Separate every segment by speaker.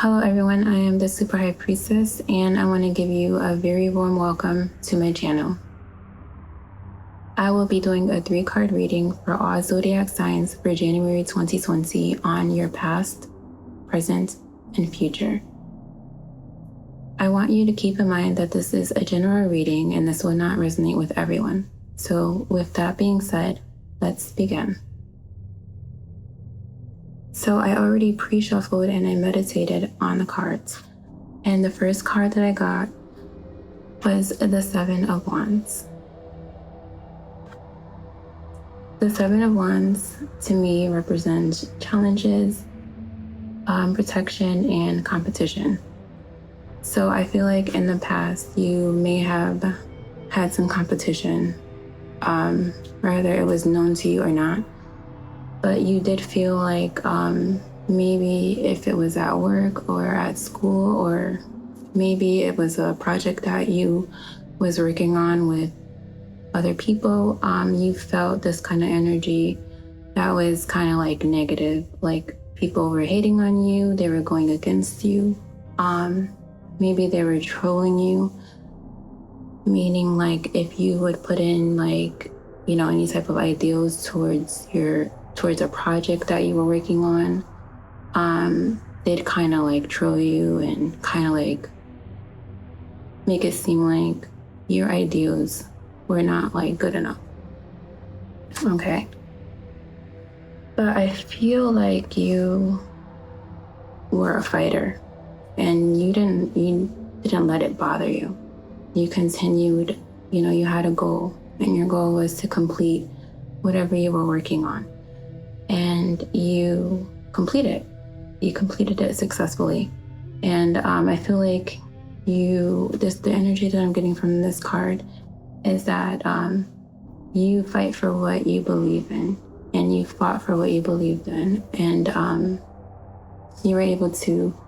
Speaker 1: Hello everyone, I am the Super High Priestess and I want to give you a very warm welcome to my channel. I will be doing a 3-card reading for all Zodiac signs for January 2020 on your past, present, and future. I want you to keep in mind that this is a general reading and this will not resonate with everyone. So with that being said, let's begin. So I already pre-shuffled and I meditated on the cards. And the first card that I got was the 7 of Wands. The 7 of Wands to me represents challenges, protection, and competition. So I feel like in the past you may have had some competition, whether it was known to you or not. But you did feel like maybe if it was at work or at school, or maybe it was a project that you was working on with other people, you felt this kind of energy that was kind of like negative, like people were hating on you, they were going against you, maybe they were trolling you, meaning like if you would put in like, you know, any type of ideals towards a project that you were working on, they'd kind of like troll you and kind of like make it seem like your ideals were not like good enough. Okay. But I feel like you were a fighter and you didn't let it bother you. You continued, you know, you had a goal and your goal was to complete whatever you were working on. And you completed it successfully. And I feel like the energy that I'm getting from this card is that you fight for what you believe in, and you fought for what you believed in, and you were able to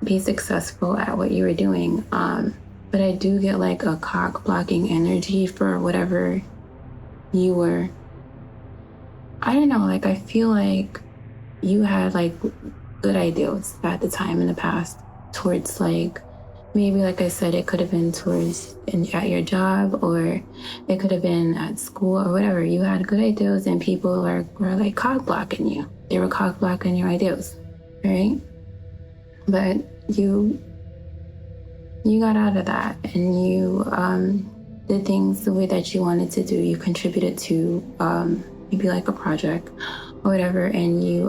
Speaker 1: be successful at what you were doing. But I do get like a cock blocking energy for whatever you were. I don't know, like I feel like you had like good ideals at the time in the past towards like, maybe like I said, it could have been at your job, or it could have been at school or whatever. You had good ideals and people were like cock blocking you. They were cock blocking your ideals, right? But you got out of that and you did things the way that you wanted to do. You contributed to maybe like a project or whatever, and you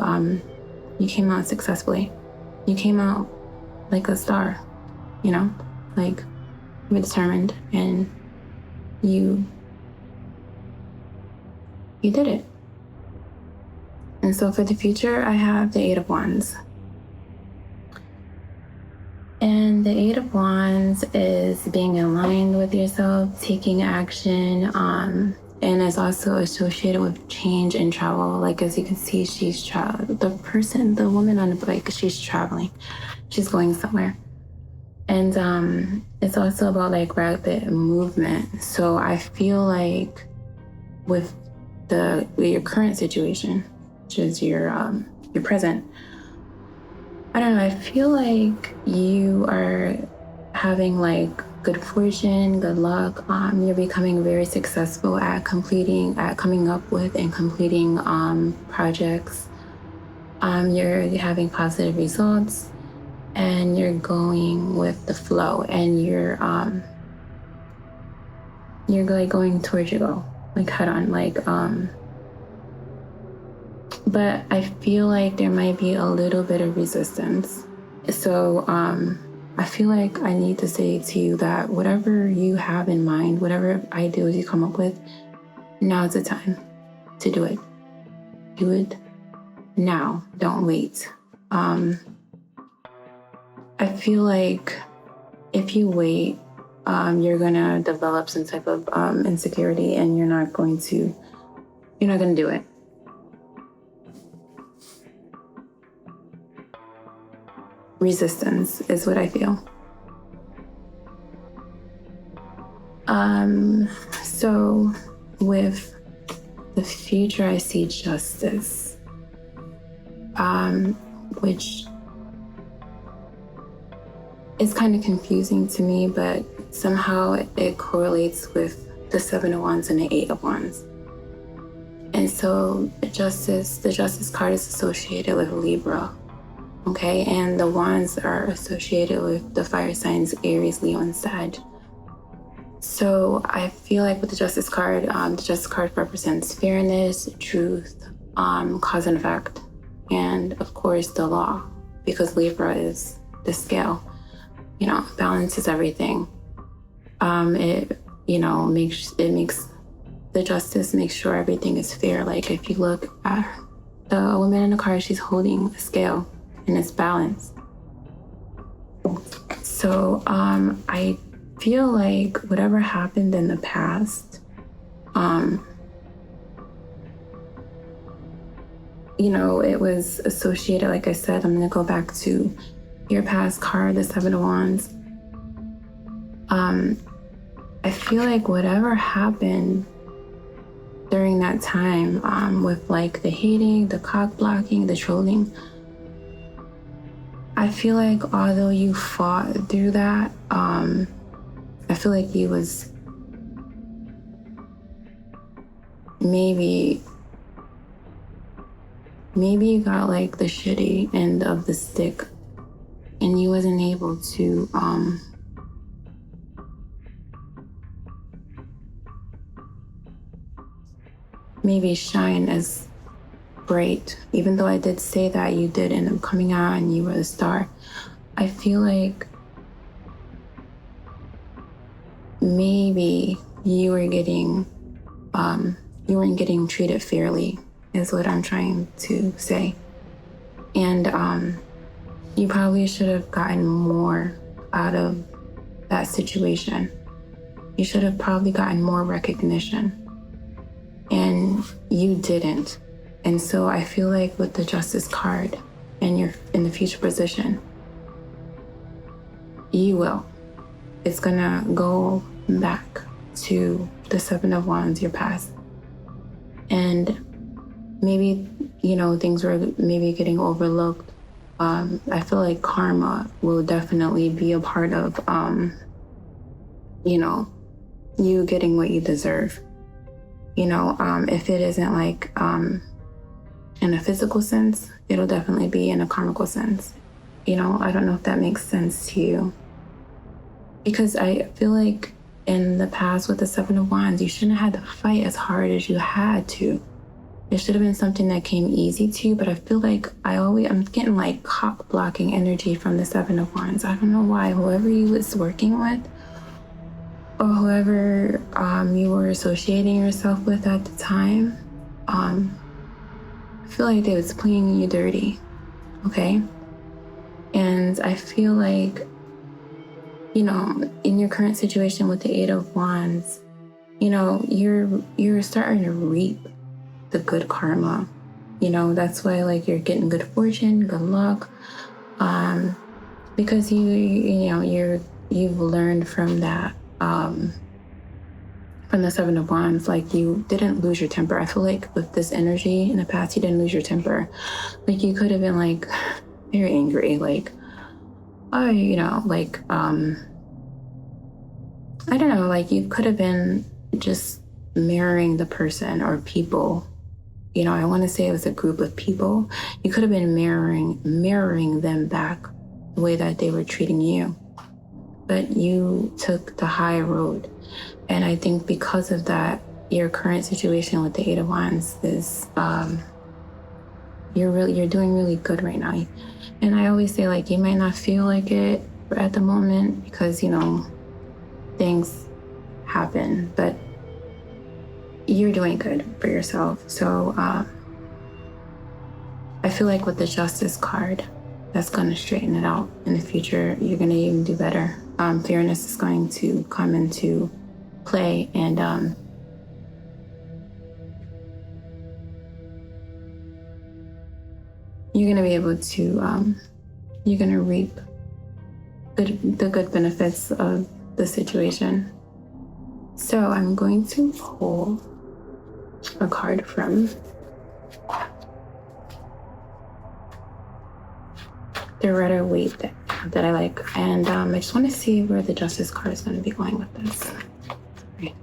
Speaker 1: came out successfully. You came out like a star, you know, like you were determined and you did it. And so for the future, I have the 8 of Wands. And the 8 of Wands is being aligned with yourself, taking action, and is also associated with change and travel. Like as you can see, the woman on the bike, she's traveling. She's going somewhere. And it's also about like rapid movement. So I feel like with your current situation, which is your present, I don't know, I feel like you are having like good fortune, good luck. You're becoming very successful at coming up with and completing projects. You're having positive results and you're going with the flow, and you're like going towards your goal, like head on, like but I feel like there might be a little bit of resistance. So I feel like I need to say to you that whatever you have in mind, whatever ideas you come up with, now's the time to do it. Do it now. Don't wait. I feel like if you wait, you're gonna develop some type of insecurity, and you're not gonna do it. Resistance is what I feel. So with the future, I see justice. which is kind of confusing to me, but somehow it correlates with the Seven of Wands and the Eight of Wands. And so the Justice card is associated with Libra, okay? And the Wands are associated with the fire signs Aries, Leo, and Sag. So I feel like with the Justice card represents fairness, truth, cause and effect, and of course the law, because Libra is the scale, balances everything. The Justice makes sure everything is fair. Like if you look at the woman in the card, she's holding a scale and it's balanced. So I feel like whatever happened in the past, it was associated, like I said, I'm going to go back to your past card, the Seven of Wands. I feel like whatever happened during that time, with like the hating, the cock blocking, the trolling, I feel like although you fought through that, I feel like you was maybe you got like the shitty end of the stick and you wasn't able to maybe shine as bright. Even though I did say that you did end up coming out and you were the star, I feel like maybe you weren't getting treated fairly, is what I'm trying to say. And you probably should have gotten more out of that situation. You should have probably gotten more recognition, and you didn't. And so I feel like with the Justice card and you're in the future position, you will. It's gonna go back to the Seven of Wands, your past. And maybe, things were maybe getting overlooked. I feel like karma will definitely be a part of, you getting what you deserve. If it isn't like in a physical sense, it'll definitely be in a karmical sense. I don't know if that makes sense to you. Because I feel like in the past with the Seven of Wands, you shouldn't have had to fight as hard as you had to. It should have been something that came easy to you, but I feel like I'm getting like cock blocking energy from the Seven of Wands. I don't know why. Whoever you was working with, or whoever you were associating yourself with at the time, I feel like they was playing you dirty, okay? And I feel like, in your current situation with the Eight of Wands, you're starting to reap the good karma. That's why like you're getting good fortune, good luck, because you've learned from that. From the Seven of Wands, like you didn't lose your temper. I feel like with this energy in the past, you didn't lose your temper. Like you could have been like very angry, like, I don't know, like you could have been just mirroring the person or people. I want to say it was a group of people. You could have been mirroring them back the way that they were treating you. But you took the high road. And I think because of that, your current situation with the Eight of Wands is, you're doing really good right now. And I always say, like, you might not feel like it at the moment because, things happen, but you're doing good for yourself. So I feel like with the Justice card, that's going to straighten it out. In the future, you're going to even do better. Fairness is going to come into play, and you're going to be able to, you're going to reap the good benefits of the situation. So I'm going to pull a card from the redder weight that I like. And I just want to see where the Justice card is going to be going with this. Right.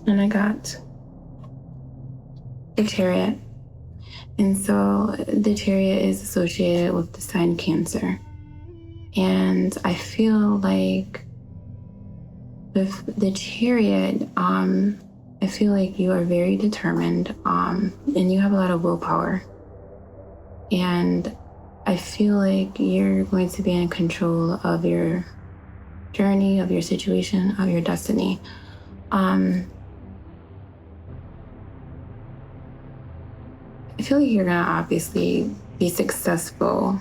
Speaker 1: And I got the Chariot. And so the Chariot is associated with the sign Cancer. And I feel like with the Chariot, I feel like you are very determined, and you have a lot of willpower. And I feel like you're going to be in control of your journey, of your situation, of your destiny. I feel like you're gonna obviously be successful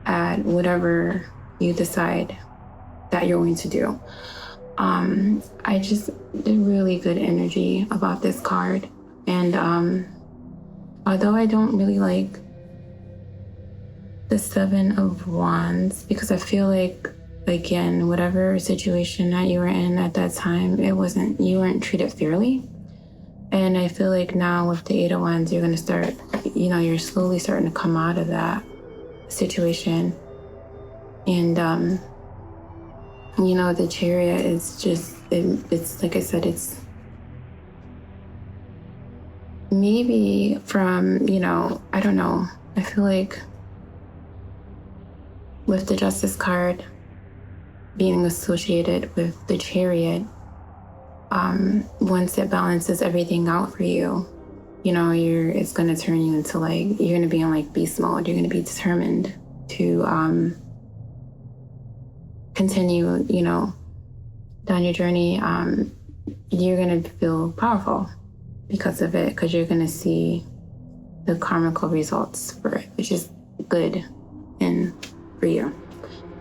Speaker 1: at whatever you decide that you're going to do. I just did really good energy about this card. And although I don't really like the Seven of Wands, because I feel like, again, whatever situation that you were in at that time, you weren't treated fairly. And I feel like now with the Eight of Wands, you're going to start, you're slowly starting to come out of that situation. And, the Chariot is just, it's like I said, it's maybe from, I don't know. I feel like with the Justice card being associated with the Chariot, once it balances everything out for you, it's going to turn you into you're going to be in beast mode. You're going to be determined to continue, down your journey. You're going to feel powerful because of it, because you're going to see the karmical results for it, which is good and for you.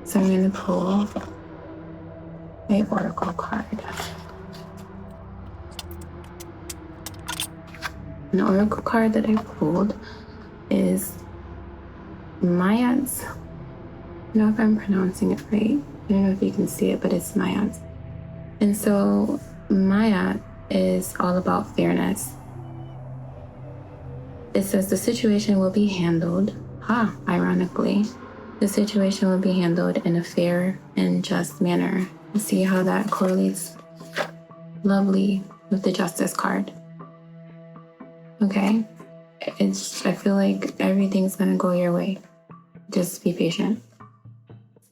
Speaker 1: So I'm going to pull a oracle card. An oracle card that I pulled is Mayans. I don't know if I'm pronouncing it right. I don't know if you can see it, but it's Mayans. And so Maya is all about fairness. It says the situation will be handled, ironically, the situation will be handled in a fair and just manner. You see how that correlates lovely with the Justice card. Okay? I feel like everything's gonna go your way. Just be patient.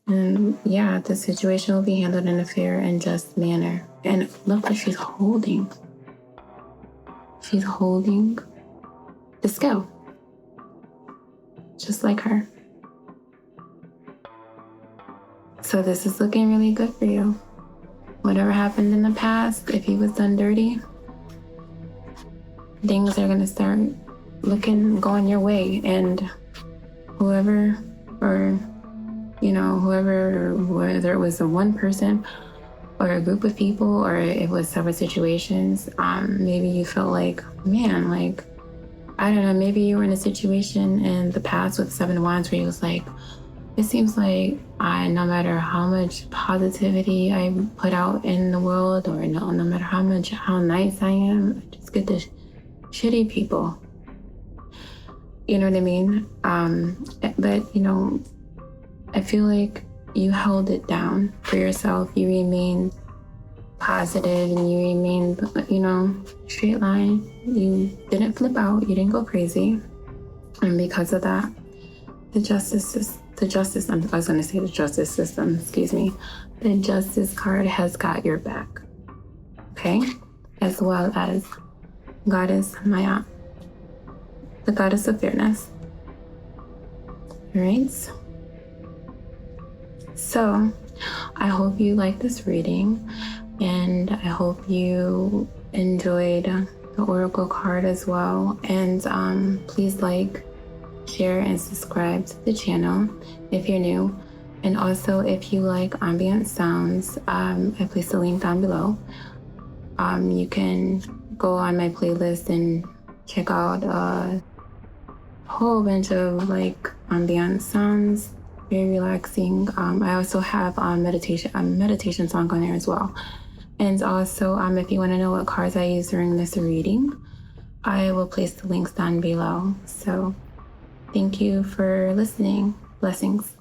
Speaker 1: And yeah, the situation will be handled in a fair and just manner. And look what she's holding. She's holding the scale. Just like her. So this is looking really good for you. Whatever happened in the past, if he was done dirty, things are gonna start going your way. And whoever, whether it was a one person or a group of people, or it was several situations, maybe you felt like, man, I don't know, maybe you were in a situation in the past with Seven of Wands where you was like, it seems like no matter how much positivity I put out in the world, or no matter how nice I am, I just get the shitty people. You know what I mean? But, I feel like you held it down for yourself. You remained positive and you remained, straight line. You didn't flip out. You didn't go crazy. And because of that, the Justice system, the Justice card has got your back. Okay? As well as Goddess Maya, the Goddess of Fairness. All right? So, I hope you like this reading, and I hope you enjoyed the Oracle card as well. And please share, and subscribe to the channel if you're new. And also, if you like ambient sounds, I placed a link down below. You can go on my playlist and check out a whole bunch of ambient sounds, very relaxing. I also have meditation song on there as well. And also, if you want to know what cards I use during this reading, I will place the links down below. So thank you for listening. Blessings.